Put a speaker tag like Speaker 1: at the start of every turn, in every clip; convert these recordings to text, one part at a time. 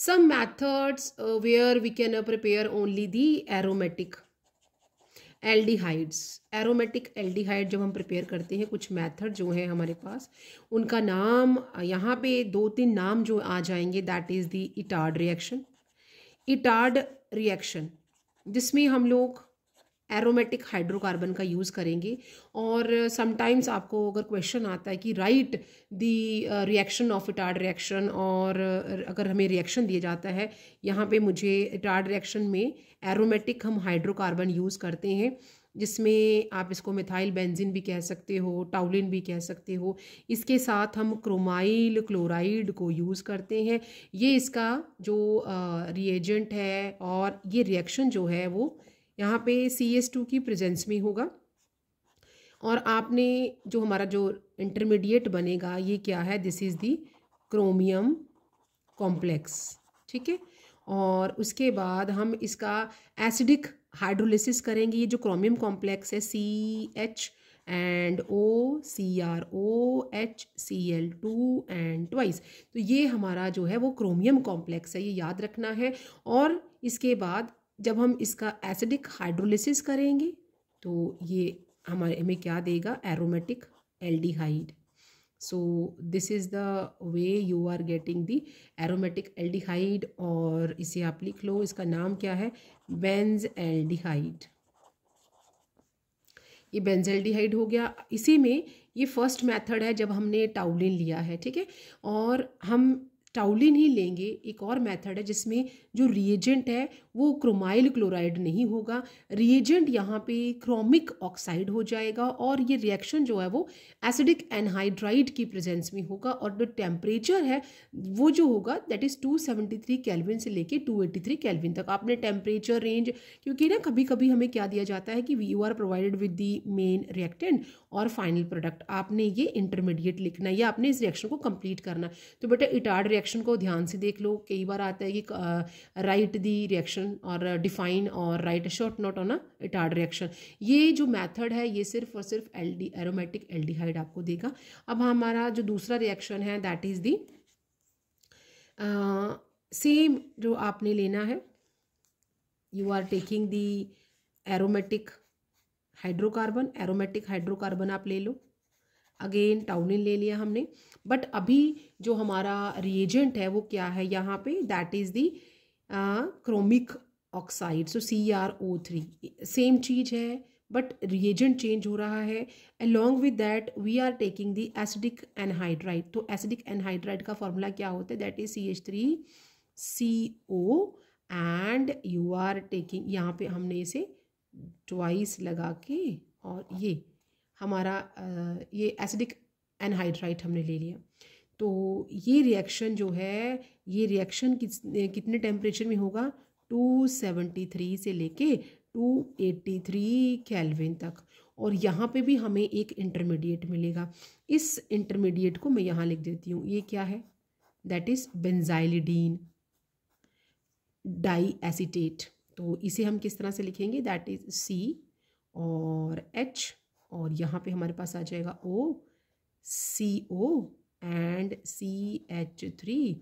Speaker 1: some methods where we can prepare only the aromatic aldehydes. Aromatic aldehyde जब हम prepare करते हैं, कुछ मेथड जो है हमारे पास, उनका नाम यहाँ पे 2-3 नाम जो आ जाएंगे, that is the Etard reaction. Etard reaction जिसमें हम लोग एरोमेटिक हाइड्रोकार्बन का यूज़ करेंगे। और समटाइम्स आपको अगर क्वेश्चन आता है कि right the reaction of Etard reaction, और अगर हमें रिएक्शन दिया जाता है यहाँ पे मुझे इटार्ड रिएक्शन में एरोमेटिक हम हाइड्रोकार्बन यूज़ करते हैं, जिसमें आप इसको मिथाइल बेंजीन भी कह सकते हो, टाउलिन भी कह सकते हो। इसके साथ हम क्रोमाइल क्लोराइड को यूज़ करते हैं। ये इसका जो रिएजेंट है, और ये रिएक्शन जो है वो यहाँ पे CS2 की प्रेजेंस में होगा। और आपने जो हमारा जो इंटरमीडिएट बनेगा, ये क्या है, this is the chromium complex, ठीक है। और उसके बाद हम इसका एसिडिक हाइड्रोलिसिस करेंगे। ये जो क्रोमियम कॉम्प्लेक्स है, CH and OCrOHCl2 and twice, तो ये हमारा जो है वो क्रोमियम कॉम्प्लेक्स है, ये याद रखना है। और इसके बाद जब हम इसका एसिडिक हाइड्रोलिसिस करेंगे तो ये हमें क्या देगा, aromatic aldehyde. So this is the way you are getting the aromatic aldehyde. और इसे आप लिख लो, इसका नाम क्या है, बेंज़एल्डिहाइड। ये बेंज़एल्डिहाइड हो गया। इसी में ये फर्स्ट मेथड है जब हमने टाउलिन लिया है, ठीक है। और हम टाउलिन ही लेंगे। एक और मेथड है जिसमें जो रिएजेंट है वो क्रोमाइल क्लोराइड नहीं होगा, रिएजेंट यहाँ पे क्रोमिक ऑक्साइड हो जाएगा, और ये रिएक्शन जो है वो एसिडिक एनहाइड्राइड की प्रेजेंस में होगा। और जो टेम्परेचर है वो जो होगा दैट इज़ 273 केल्विन से लेके 283 केल्विन तक। आपने टेम्परेचर रेंज, क्योंकि ना कभी कभी हमें क्या दिया जाता है कि you are provided with the main reactant और फाइनल प्रोडक्ट, आपने ये इंटरमीडिएट लिखना है या आपने इस रिएक्शन को कंप्लीट करना। तो बेटा इटार्ड रिएक्शन को ध्यान से देख लो। कई बार आता है कि राइट दी रिएक्शन और डिफाइन और right short note on a Etard reaction. ये जो मेथड है ये सिर्फ और सिर्फ एरोमेटिक एल्डिहाइड आपको देगा। अब हमारा जो दूसरा रिएक्शन है दैट इज दी सेम जो आपने लेना है, you are taking the aromatic hydrocarbon. Aromatic hydrocarbon आप ले लो, अगेन टाउलिन ले लिया हमने। बट अभी जो हमारा रिएजेंट है वो क्या है यहाँ पे, that is the chromic oxide, so CrO3। Same चीज है बट रिएजेंट चेंज हो रहा है। Along with that we are taking the acidic anhydride. तो एसिडिक एनहाइड्राइड का फॉर्मूला क्या होता है, that is CH3CO and you are taking, यहाँ पे हमने इसे ट्वाइस लगा के, और ये हमारा ये एसिडिक एनहाइड्राइड हमने ले लिया। तो ये रिएक्शन जो है, ये रिएक्शन कितने टेम्परेचर में होगा, 273 से लेके 283 केल्विन तक। और यहाँ पे भी हमें एक इंटरमीडिएट मिलेगा। इस इंटरमीडिएट को मैं यहाँ लिख देती हूँ, ये क्या है, दैट इज बेंजाइलिडीन डाई एसीटेट। तो इसे हम किस तरह से लिखेंगे, दैट इज C और H, और यहाँ पे हमारे पास आ जाएगा OCO एंड CH3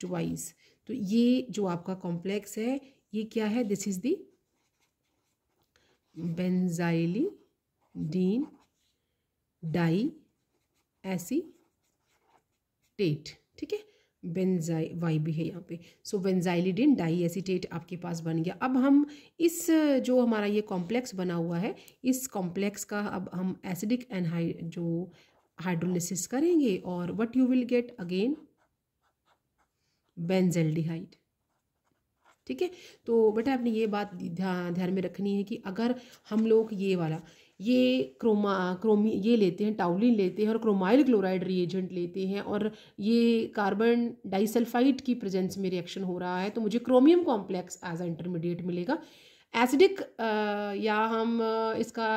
Speaker 1: ट्वाइस। तो ये जो आपका कॉम्प्लेक्स है ये क्या है, this is the benzylidene diacetate, ठीक है। बेंजाई वाई भी है यहाँ पे। सो बेंजाइलिडीन डाई एसीटेट आपके पास बन गया। अब हम इस जो हमारा ये कॉम्प्लेक्स बना हुआ है, इस कॉम्प्लेक्स का अब हम एसिडिक जो हाइड्रोलिसिस करेंगे, और what you will get again, benzaldehyde, ठीक है। तो बेटा आपने ये बात ध्यान में रखनी है कि अगर हम लोग ये वाला ये ये लेते हैं, टाउलिन लेते हैं और क्रोमाइल क्लोराइड रिएजेंट लेते हैं, और ये कार्बन डाइसल्फाइड की प्रेजेंस में रिएक्शन हो रहा है, तो मुझे क्रोमियम कॉम्प्लेक्स एज इंटरमीडिएट मिलेगा। एसिडिक या हम इसका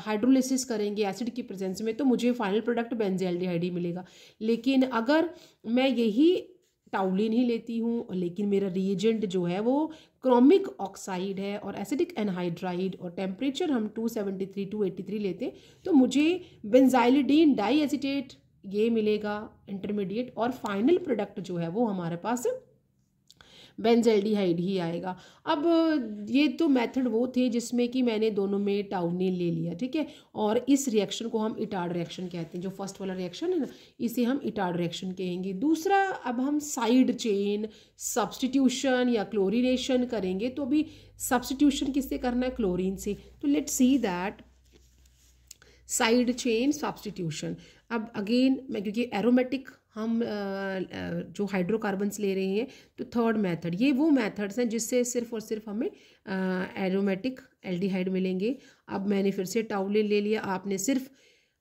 Speaker 1: हाइड्रोलिसिस करेंगे एसिड की प्रेजेंस में, तो मुझे फाइनल प्रोडक्ट बेंज़ल्डिहाइड ही मिलेगा। लेकिन अगर मैं यही टाउलिन ही लेती हूँ लेकिन मेरा रिएजेंट जो है वो क्रोमिक ऑक्साइड है और एसिडिक एनहाइड्राइड, और टेम्परेचर हम 273 283 लेते हैं, तो मुझे बेंजाइलिडीन डाई एसीटेट ये मिलेगा इंटरमीडिएट, और फाइनल प्रोडक्ट जो है वो हमारे पास बेंजल्डिहाइड ही आएगा। अब ये तो मेथड वो थे जिसमें कि मैंने दोनों में टाउलिन ले लिया, ठीक है। और इस रिएक्शन को हम इटार्ड रिएक्शन कहते हैं, जो फर्स्ट वाला रिएक्शन है ना, इसे हम इटार्ड रिएक्शन कहेंगे। दूसरा, अब हम साइड चेन सब्स्टिट्यूशन या क्लोरीनेशन करेंगे। तो अभी सब्स्टिट्यूशन किससे करना है? क्लोरीन से। तो let's see that side chain substitution. अब अगेन मैं, क्योंकि एरोमेटिक हम जो हाइड्रोकार्बन्स ले रहे हैं, तो थर्ड मेथड, ये वो मेथड्स हैं जिससे सिर्फ और सिर्फ हमें एरोमेटिक एल्डिहाइड मिलेंगे। अब मैंने फिर से टाउलिन ले लिया, आपने सिर्फ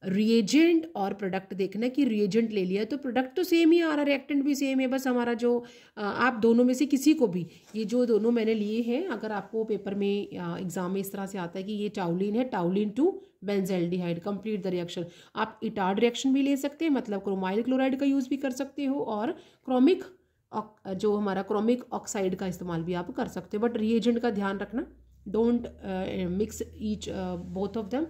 Speaker 1: रिएजेंट और प्रोडक्ट देखना है कि रिएजेंट ले लिया तो प्रोडक्ट तो सेम ही आ रहा है, रिएक्टेंट भी सेम है, बस हमारा जो आप दोनों में से किसी को भी, ये जो दोनों मैंने लिए हैं, अगर आपको पेपर में एग्जाम में इस तरह से आता है कि ये टाउलिन है, toluene to benzaldehyde, complete the reaction. आप इटार्ड रिएक्शन भी ले सकते हैं, मतलब क्रोमाइल क्लोराइड का यूज़ भी कर सकते हो, और क्रोमिक जो हमारा क्रोमिक ऑक्साइड का इस्तेमाल भी आप कर सकते हो, बट रिएजेंट का ध्यान रखना, don't mix each both of them.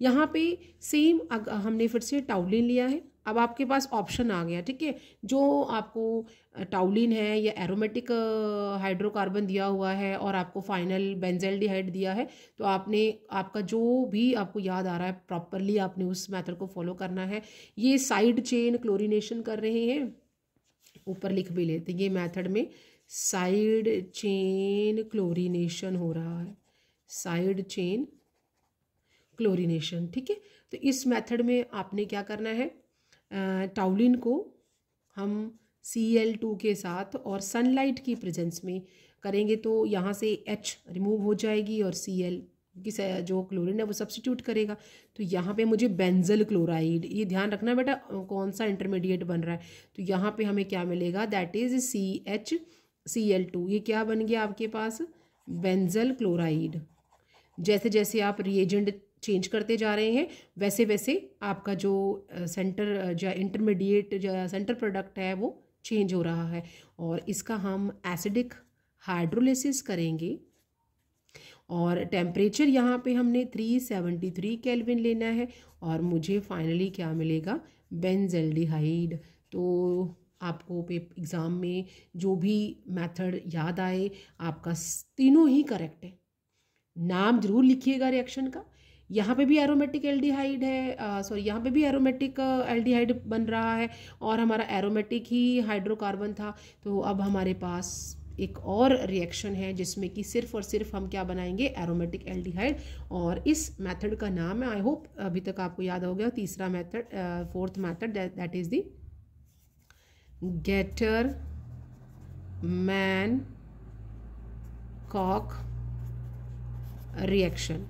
Speaker 1: यहाँ पे सेम हमने फिर से टाउलिन लिया है। अब आपके पास ऑप्शन आ गया, ठीक है, जो आपको टाउलिन है या एरोमेटिक हाइड्रोकार्बन दिया हुआ है और आपको फाइनल बेंजल्डिहाइड दिया है, तो आपने आपका जो भी आपको याद आ रहा है प्रॉपरली आपने उस मेथड को फॉलो करना है। ये साइड चेन क्लोरीनेशन कर रहे हैं, ऊपर लिख भी लेते हैं, ये मेथड में साइड चेन क्लोरीनेशन हो रहा है, साइड चेन क्लोरीनेशन, ठीक है। तो इस मेथड में आपने क्या करना है, टाउलिन को हम Cl2 के साथ और सनलाइट की प्रेजेंस में करेंगे, तो यहाँ से H रिमूव हो जाएगी और Cl की जो क्लोरीन है वो सब्स्टिट्यूट करेगा। तो यहाँ पे मुझे बेंजल क्लोराइड, ये ध्यान रखना बेटा कौन सा इंटरमीडिएट बन रहा है। तो यहाँ पे हमें क्या मिलेगा, दैट इज CHCl2। ये क्या बन गया आपके पास, बेंजल क्लोराइड। जैसे जैसे आप रिएजेंट चेंज करते जा रहे हैं, वैसे वैसे आपका जो सेंटर जो इंटरमीडिएट जो सेंटर प्रोडक्ट है वो चेंज हो रहा है, और इसका हम एसिडिक हाइड्रोलिसिस करेंगे। और टेम्परेचर यहाँ पे हमने 373 केल्विन लेना है, और मुझे फाइनली क्या मिलेगा, बेंजल्डिहाइड। तो आपको एग्ज़ाम में जो भी मेथड याद आए, आपका तीनों ही करेक्ट है। नाम जरूर लिखिएगा रिएक्शन का। यहाँ पे भी एरोमेटिक एल्डिहाइड है, सॉरी यहाँ पे भी एरोमेटिक एल्डिहाइड बन रहा है, और हमारा एरोमेटिक ही हाइड्रोकार्बन था। तो अब हमारे पास एक और रिएक्शन है जिसमें कि सिर्फ और सिर्फ हम क्या बनाएंगे, एरोमेटिक एल्डिहाइड, और इस मेथड का नाम है, आई होप अभी तक आपको याद हो गया, तीसरा method, fourth method, that is the Gattermann-Kock reaction.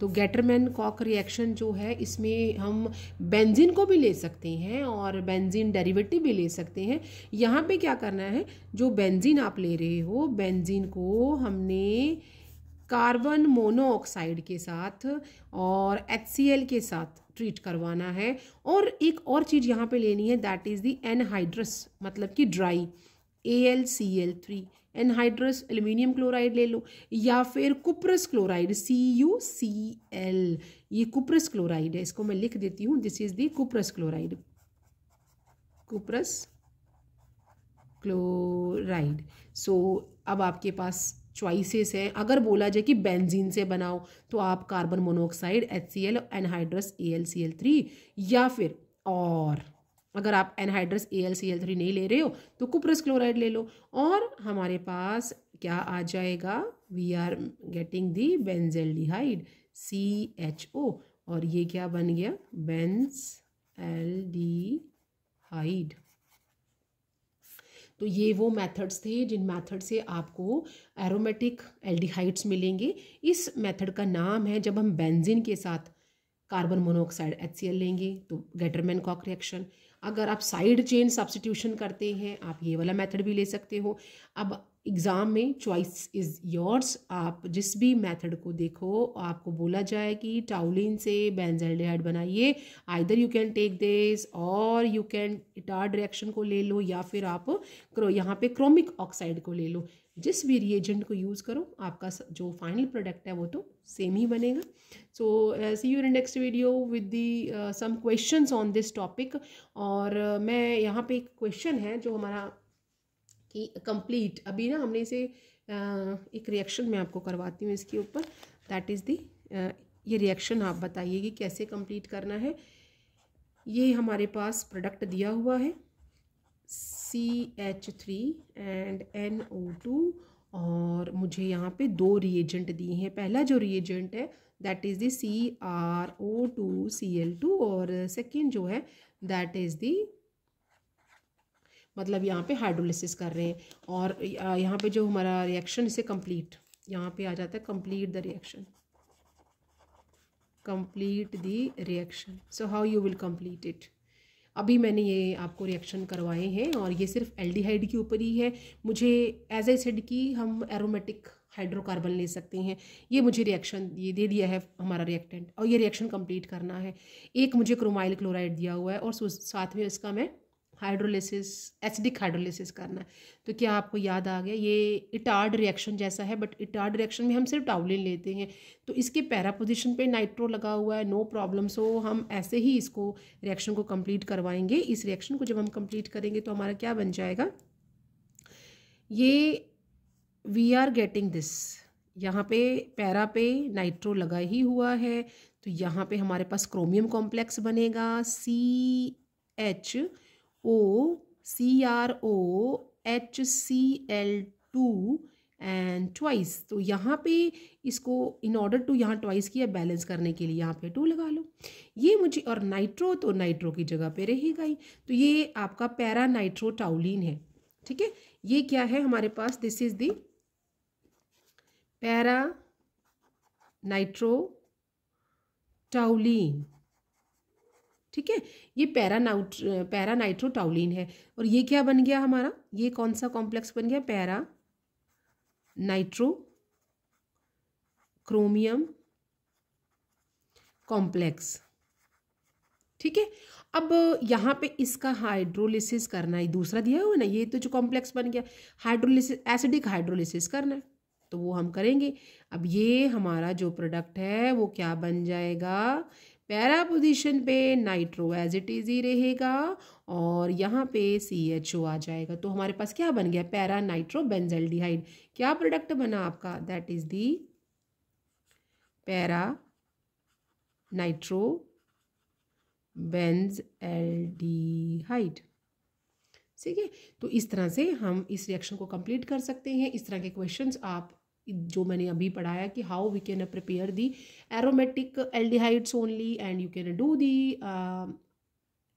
Speaker 1: तो गेटरमैन-कॉक रिएक्शन जो है, इसमें हम बेंजीन को भी ले सकते हैं और बेंजीन डेरिवेटिव भी ले सकते हैं। यहाँ पे क्या करना है, जो बेंजीन आप ले रहे हो, बेंजीन को हमने कार्बन मोनोऑक्साइड के साथ और HCl के साथ ट्रीट करवाना है। और एक और चीज़ यहाँ पे लेनी है, दैट इज़ दी एनहाइड्रस, मतलब कि dry AlCl3। Anhydrous aluminium chloride ले लो, या फिर कुप्रस क्लोराइड CuCl, ये कुप्रस क्लोराइड है, इसको मैं लिख देती हूँ, this is the cuprous chloride, cuprous chloride. So अब आपके पास चॉइसेस हैं। अगर बोला जाए कि बेंजीन से बनाओ, तो आप carbon monoxide HCl, anhydrous AlCl3, या फिर और अगर आप एनहाइड्रस AlCl3 नहीं ले रहे हो तो कुप्रस क्लोराइड ले लो, और हमारे पास क्या आ जाएगा, we are getting the benzaldehyde CHO, और ये क्या बन गया, बेंजल्डिहाइड। तो ये वो मेथड्स थे जिन मेथड से आपको एरोमेटिक एल्डिहाइड्स मिलेंगे। इस मेथड का नाम है, जब हम बेंजीन के साथ कार्बन मोनोऑक्साइड HCl लेंगे तो गेटरमैन-कॉक रिएक्शन। अगर आप साइड चेन सब्स्टिट्यूशन करते हैं, आप ये वाला मेथड भी ले सकते हो। अब एग्ज़ाम में चॉइस इज़ योर्स, आप जिस भी मेथड को देखो, आपको बोला जाए कि टाउलिन से बेंजल्डिहाइड बनाइए, either you can take this और यू कैन इटार्ड रिएक्शन को ले लो, या फिर आप यहाँ पे क्रोमिक ऑक्साइड को ले लो। जिस भी रिएजेंट को यूज़ करो, आपका जो फाइनल प्रोडक्ट है वो तो सेम ही बनेगा। So see you in next video with the some questions on this topic. और मैं यहाँ पे एक क्वेश्चन है जो हमारा कि कंप्लीट, अभी ना हमने इसे एक रिएक्शन मैं आपको करवाती हूँ इसके ऊपर, दैट इज़ दी, ये रिएक्शन आप बताइए कि कैसे कंप्लीट करना है। ये हमारे पास प्रोडक्ट दिया हुआ है CH3 एंड NO2, और मुझे यहाँ पे 2 रिएजेंट दिए हैं। पहला जो रिएजेंट है दैट इज़ दी CrO2Cl2, और सेकेंड जो है दैट इज़ दी, मतलब यहाँ पे हाइड्रोलिसिस कर रहे हैं। और यहाँ पे जो हमारा रिएक्शन इसे कंप्लीट, यहाँ पे आ जाता है complete the reaction, complete the reaction. So how you will complete it. अभी मैंने ये आपको रिएक्शन करवाए हैं और ये सिर्फ एल्डिहाइड के ऊपर ही है। मुझे एज आई सेड कि हम एरोमेटिक हाइड्रोकार्बन ले सकते हैं। ये मुझे रिएक्शन ये दे दिया है हमारा रिएक्टेंट, और ये रिएक्शन कंप्लीट करना है। एक मुझे क्रोमाइल क्लोराइड दिया हुआ है और साथ में इसका मैं हाइड्रोलिसिस, एसिडिक हाइड्रोलिसिस करना है। तो क्या आपको याद आ गया, ये इटार्ड रिएक्शन जैसा है, बट इटार्ड रिएक्शन में हम सिर्फ टाउलिन लेते हैं। तो इसके पैरा पोजीशन पे नाइट्रो लगा हुआ है, नो प्रॉब्लम। सो हम ऐसे ही इसको रिएक्शन को कंप्लीट करवाएंगे। इस रिएक्शन को जब हम कंप्लीट करेंगे तो हमारा क्या बन जाएगा, ये वी आर गेटिंग दिस, यहाँ पे पैरा पे नाइट्रो लगा ही हुआ है, तो यहाँ पे हमारे पास क्रोमियम कॉम्प्लेक्स बनेगा CHO, CrOHCl2 एंड ट्वाइस। तो यहाँ पे इसको इन ऑर्डर टू यहाँ ट्वाइस किया बैलेंस करने के लिए यहाँ पे 2 लगा लो। ये मुझे, और नाइट्रो तो नाइट्रो की जगह पे रहेगा ही। तो ये आपका पैरा नाइट्रो टाउलिन है, ठीक है। ये क्या है हमारे पास, this is the para nitrotoluene, ठीक है। ये पैरा नाइट्रो टाउलिन है। और ये क्या बन गया हमारा, ये कौन सा कॉम्प्लेक्स बन गया, पैरा नाइट्रो क्रोमियम कॉम्प्लेक्स, ठीक है। अब यहाँ पे इसका हाइड्रोलिसिस करना है, दूसरा दिया हुआ ना, ये तो जो कॉम्प्लेक्स बन गया, हाइड्रोलिसिस, एसिडिक हाइड्रोलिसिस करना है, तो वो हम करेंगे। अब ये हमारा जो प्रोडक्ट है वो क्या बन जाएगा, पैरा पोजीशन पे नाइट्रो एज इट इज ही रहेगा, और यहाँ पे CHO आ जाएगा। तो हमारे पास क्या बन गया, पैरा नाइट्रो बेंजल्डिहाइड। क्या प्रोडक्ट बना आपका, that is the para nitro benzaldehyde, ठीक है। तो इस तरह से हम इस रिएक्शन को कंप्लीट कर सकते हैं। इस तरह के क्वेश्चंस आप जो मैंने अभी पढ़ाया कि how we can prepare the aromatic aldehydes only, and you can do the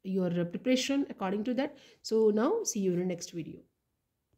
Speaker 1: your preparation according to that. So now see you in the next video.